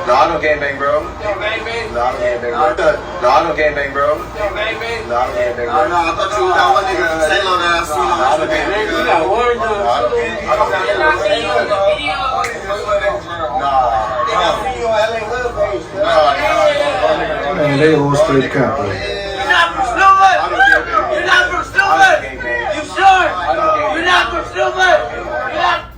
No, I don't gangbang, bro. No, I don't gangbang, bro. No, I don't gangbang, bro. No, I don't gangbang, bro. No, I thought you was that one nigga with the sailor ass. No, I don't gangbang, bro. No, I don't gangbang. Man, they all straight cap. You're not from Stillman! You're not from Stillman! You sure? You're not from Stillman! You're not.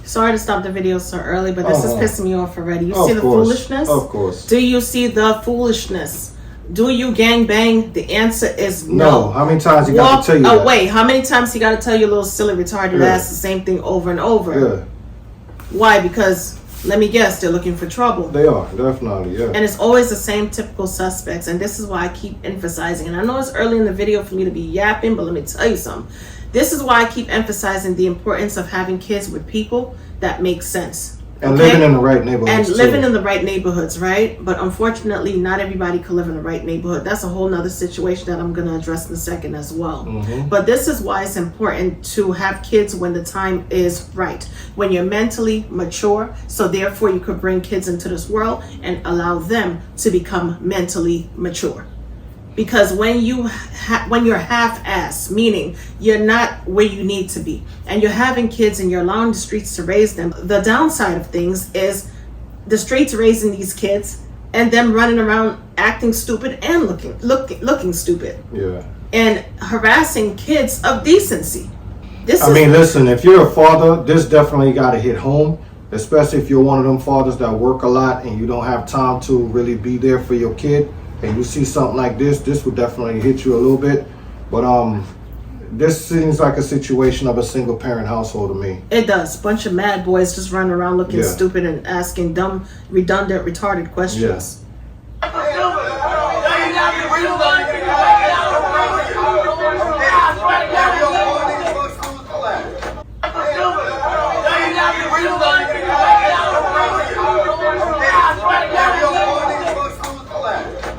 Sorry to stop the video so early, but this is pissing me off already. You see the course. foolishness? Of course. Do you see the foolishness? Do you gang bang? The answer is No. no. How many times you got Walk to tell you that? away. How many times he got to tell you little silly retarded ass the same thing over and over? Yeah, Why? Because let me guess, they're looking for trouble. they are definitely. Yeah. And it's always the same typical suspects. And this is why I keep emphasizing. And I know it's early in the video for me to be yapping, but let me tell you something. This is why I keep emphasizing the importance of having kids with people that make sense. And living in the right neighborhoods. And living in the right neighborhoods, right? But unfortunately, not everybody can live in the right neighborhood. That's a whole nother situation that I'm going to address in a second as well. But this is why it's important to have kids when the time is right. When you're mentally mature, so therefore you could bring kids into this world and allow them to become mentally mature. Because when you're half-assed, meaning you're not where you need to be, and you're having kids and you're allowing the streets to raise them, the downside of things is the streets raising these kids and them running around acting stupid and looking stupid. Yeah. And harassing kids of decency. Listen, if you're a father, this definitely got to hit home, especially if you're one of them fathers that work a lot and you don't have time to really be there for your kid. And you see something like this would definitely hit you a little bit. But this seems like a situation of a single parent household to me. It does. Bunch of mad boys just running around looking stupid and asking dumb, redundant, retarded questions.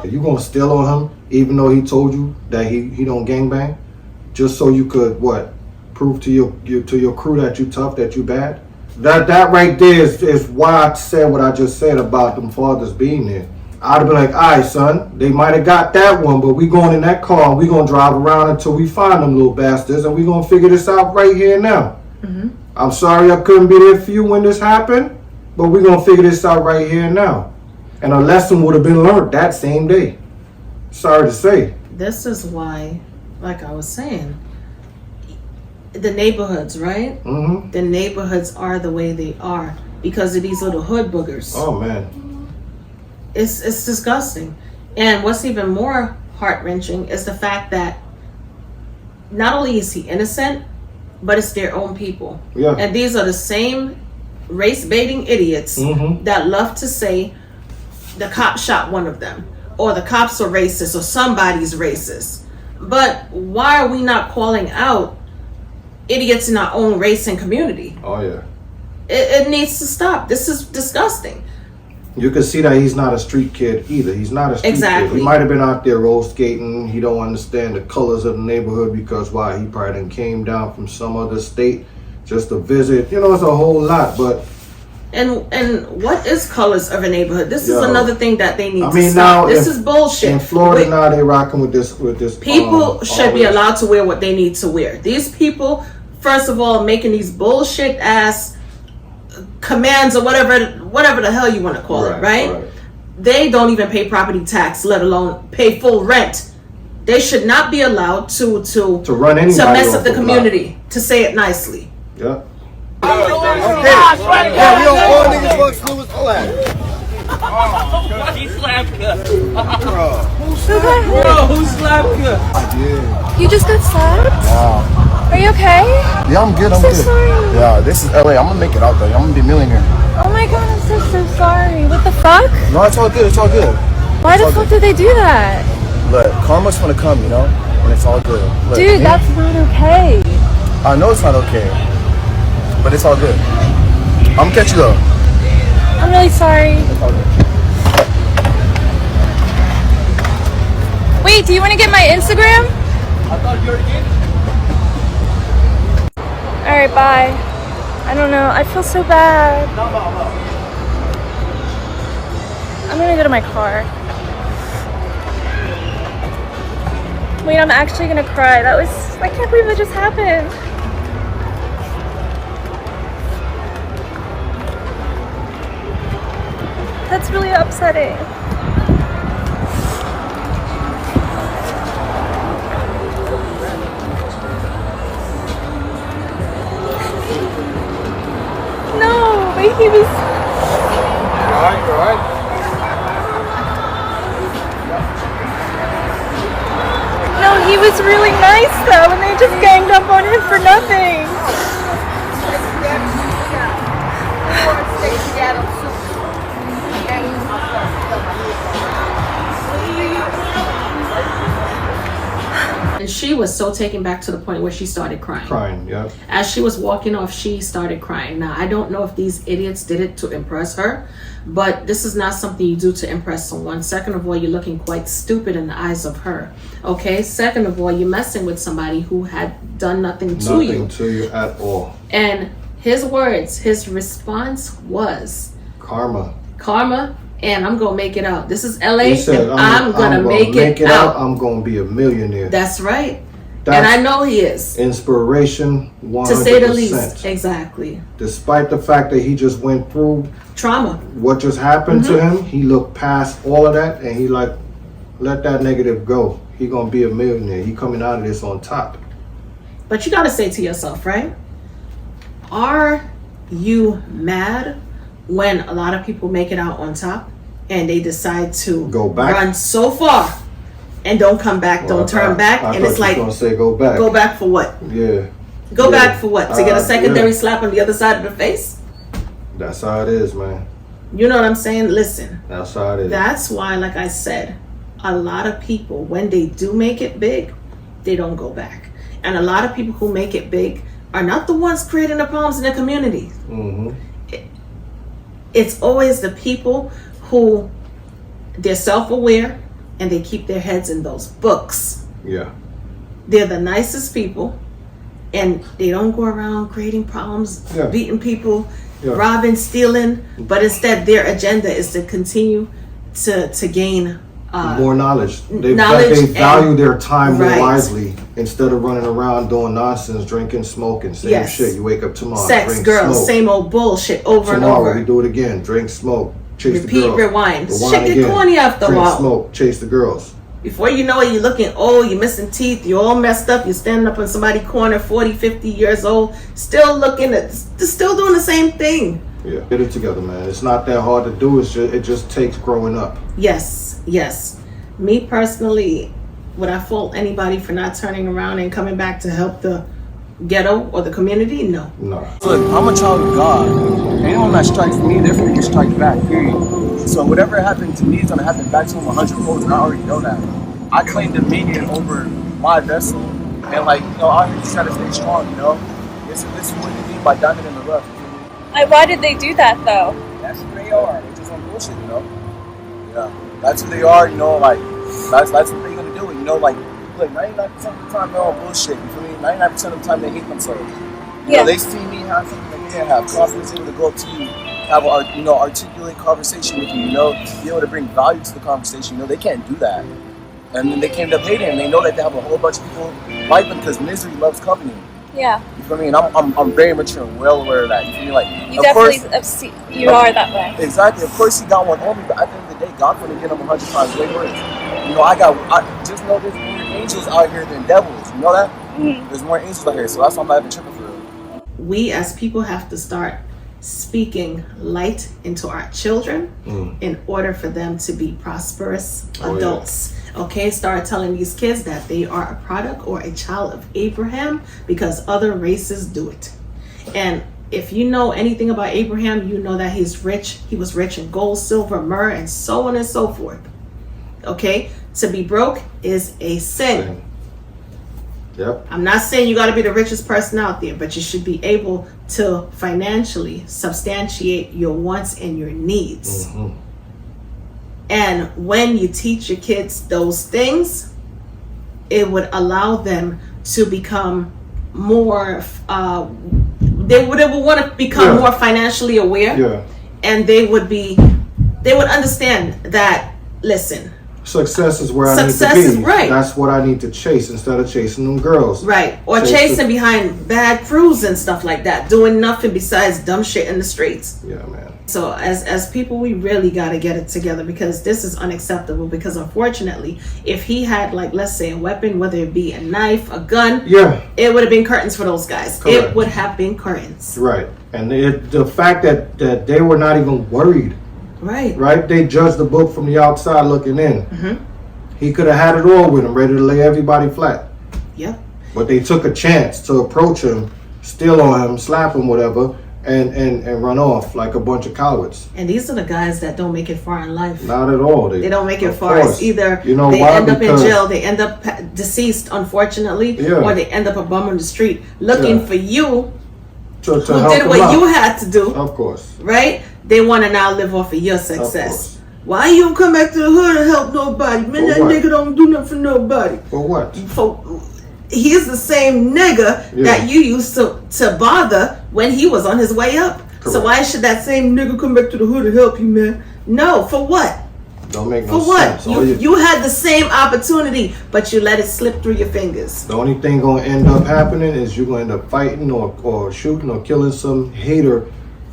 You gonna steal on him even though he told you that he don't gangbang, just so you could prove to your crew that you tough, that you bad? That right there is why I said what I just said about them fathers being there. I'd have been like, all right, son, they might have got that one, but we going in that car and we gonna drive around until we find them little bastards, and we gonna figure this out right here now. I'm sorry I couldn't be there for you when this happened, but we gonna figure this out right here and now. And a lesson would have been learned that same day. Sorry to say. This is why, like I was saying, the neighborhoods, right? The neighborhoods are the way they are because of these little hood boogers. Oh, man. It's disgusting. And what's even more heart-wrenching is the fact that not only is he innocent, but it's their own people. Yeah. And these are the same race-baiting idiots that love to say the cop shot one of them, or the cops are racist, or somebody's racist. But why are we not calling out idiots in our own race and community? Oh, yeah. It needs to stop. This is disgusting. You can see that he's not a street kid either. He's not a street kid. He might have been out there roller skating. He don't understand the colors of the neighborhood because why? He probably done came down from some other state just to visit. You know, it's a whole lot, but And what is colors of a neighborhood? This is another thing that they need to stop. Now, this is bullshit. In Florida now they rocking with this. People should be allowed to wear what they need to wear. These people, first of all, making these bullshit ass commands or whatever the hell you want to call it, right? They don't even pay property tax, let alone pay full rent. They should not be allowed to run anybody to mess off up the the community, block. to say it nicely. Yeah. We don't all niggas fuck Lewis Flat. He slapped you. Who slapped you? I did. You just got slapped? Yeah. Are you okay? Yeah, I'm good. I'm so good. Sorry. Yeah, this is LA. I'm gonna make it out there. I'm gonna be a millionaire. Oh my god, I'm so sorry. What the fuck? No, it's all good. It's all good. Why the fuck did they do that? Look, karma's gonna come, you know, and it's all good. Look, Dude, that's not okay. I know it's not okay, but it's all good. I'm gonna catch you though. I'm really sorry. It's all good. Wait, do you want to get my Instagram? I thought you already gave it. Alright, bye. I don't know. I feel so bad. No. I'm gonna go to my car. Wait, I'm actually gonna cry. I can't believe that just happened. That's really upsetting. No, but he was. Alright. No, he was really nice though, and they just ganged up on him for nothing. And she was so taken back to the point where she started crying. Crying, yeah. As she was walking off, she started crying. Now, I don't know if these idiots did it to impress her, but this is not something you do to impress someone. Second of all, you're looking quite stupid in the eyes of her. Okay? Second of all, you're messing with somebody who had done nothing to you. Nothing to you at all. And his words, his response was, Karma. karma, and I'm gonna make it out. This is LA, He said, and I'm gonna make it out. I'm gonna be a millionaire. That's right. That's and I know he is. Inspiration, 100%. To say the least. Exactly. Despite the fact that he just went through Trauma. what just happened to him, he looked past all of that and he like, let that negative go. He gonna be a millionaire. He coming out of this on top. But you gotta say to yourself, right? Are you mad when a lot of people make it out on top and they decide to Go back? run so far and don't come back, don't turn back, I and thought it's you like, was gonna say go back. go back for what? Yeah, Go Yeah. back for what? To get a secondary slap on the other side of the face? that's how it is, man. You know what I'm saying? Listen, That's how it is. that's why, like I said, a lot of people, when they do make it big, they don't go back. And a lot of people who make it big are not the ones creating the problems in the community. Mm-hmm. It's always the people who they're self-aware and they keep their heads in those books. Yeah. They're the nicest people and they don't go around creating problems, Yeah. beating people, Yeah. robbing, stealing, but instead their agenda is to continue to gain More knowledge. knowledge They value and- their time Right. more wisely instead of running around doing nonsense, drinking, smoking, same Yes. shit. You wake up tomorrow, sex, drink, girls, smoke. same old bullshit over Tomorrow and we over. do it again. Drink, smoke, chase Repeat, the girls. rewind. Rewind Shit get again. corny after a Drink, while. smoke, chase the girls. Before you know it, you're looking old, you're missing teeth, you're all messed up, you're standing up in somebody's corner, 40, 50 years old, still looking at, still doing the same thing. Yeah, get it together, man. It's not that hard to do. It just takes growing up. Yes, yes. Me personally, would I fault anybody for not turning around and coming back to help the ghetto or the community? No. No. Look, I'm a child of God. Anyone that strikes me, they're going to get strike back, period. So whatever happened to me is going to happen back to him 100-fold, and I already know that. I claim dominion over my vessel, and I just try to stay strong, you know? This is what you mean by diamond in the rough. Why did they do that though? That's who they are. They're just on bullshit, you know? Yeah. That's who they are, you know, that's what they're going to do, you know, like 99% of the time they're on bullshit, you feel me? 99% of the time they hate themselves. You know, they see me have something that they didn't have. Confidence able to go up to you, have a articulate conversation with you, you know, be able to bring value to the conversation. You know, they can't do that. And then they came to hating, and they know that they have a whole bunch of people like them because misery loves company. Yeah. You feel me? And I'm very mature and well aware of that. You feel me? Like, You of definitely course, you are that way. exactly. Of course, he got one on me, but at the end of the day, God's going to get him 100 times way worse. You know, I just know there's more angels out here than devils. You know that? Mm-hmm. There's more angels out here, so that's why I'm not even tripping for real. We as people have to start speaking light into our children in order for them to be prosperous adults. Okay, start telling these kids that they are a product or a child of Abraham because other races do it. And if you know anything about Abraham, you know that he's rich. He was rich in gold, silver, myrrh, and so on and so forth. Okay, to be broke is a sin. Yep. I'm not saying you got to be the richest person out there, but you should be able to financially substantiate your wants and your needs. Mm-hmm. And when you teach your kids those things, it would allow them to become more, they would want to become more financially aware. Yeah. And they would be they would understand that, listen, Success is where Success I need to is be. right. That's what I need to chase instead of chasing them girls. right, or Chase chasing the- behind bad crews and stuff like that, doing nothing besides dumb shit in the streets. Yeah, man. So as people, we really got to get it together, because this is unacceptable. Because unfortunately, if he had, like, let's say a weapon, whether it be a knife, a gun, Yeah, it would have been curtains for those guys. Correct. It would have been curtains. right. And the fact that they were not even worried, Right. right? They judged the book from the outside looking in. Mm-hmm. He could have had it all with him, ready to lay everybody flat. Yep. But they took a chance to approach him, steal on him, slap him, whatever, and run off like a bunch of cowards. And these are the guys that don't make it far in life. Not at all. They don't make it of far. course. It's either You know they why? end up in Because- jail, they end up deceased, unfortunately, Yeah. or they end up a bum on the street looking Yeah. for you, to who help did them what out. you had to do, Of course. right? They want to now live off of your success. course. Why you don't come back to the hood and help nobody? Man, For that what? nigga don't do nothing for nobody. For what? He's the same nigga Yeah. that you used to bother when he was on his way up. So Correct. why should that same nigga come back to the hood and help you, man? No, for what? Don't make no For what? sense. All You had the same opportunity, but you let it slip through your fingers. The only thing gonna end up happening is you're gonna end up fighting or shooting or killing some hater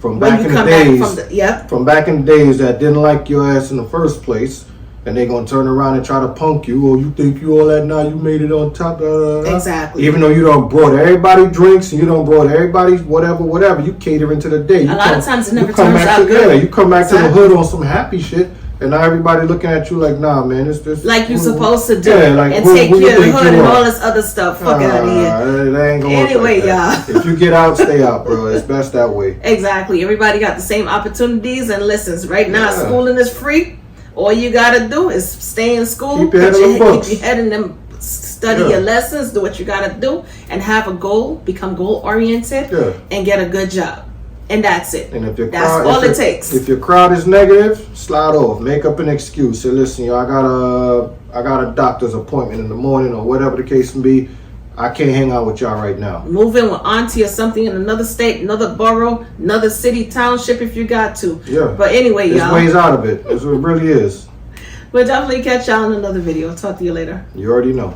from When back you in the come back days. from the From back in the days that didn't like your ass in the first place, and they gonna turn around and try to punk you. Oh, you think you all that now? You made it on top. Exactly. Even though you don't brought everybody drinks and you don't brought everybody whatever, you cater into the day. A lot of times it never you come turns back out to, good. Yeah, you come back to the Exactly. hood on some happy shit, and now everybody looking at you like, nah, man, it's this like you're supposed to do, Yeah, like, and who- take who you care of the think hood you and are? all this other stuff. Fuck out of here. It ain't gonna work Anyway, like that. y'all. If you get out, stay out, bro. It's best that way. Exactly. Everybody got the same opportunities and listens. Right now, Yeah. schooling is free. All you gotta do is stay in school, Keep your head in them books. keep your head in them, study Yeah. your lessons, do what you gotta do, and have a goal, become goal oriented, Yeah. and get a good job. And that's it. And if your That's crowd, all if it your- takes. If your crowd is negative, slide off. Make up an excuse. Say, listen, yo, I got a doctor's appointment in the morning, or whatever the case may be. I can't hang out with y'all right now. Move in with auntie or something in another state, another borough, another city, township if you got to. Yeah. But anyway, There's y'all, ways out of it. It really is. we'll definitely catch y'all in another video. Talk to you later. You already know.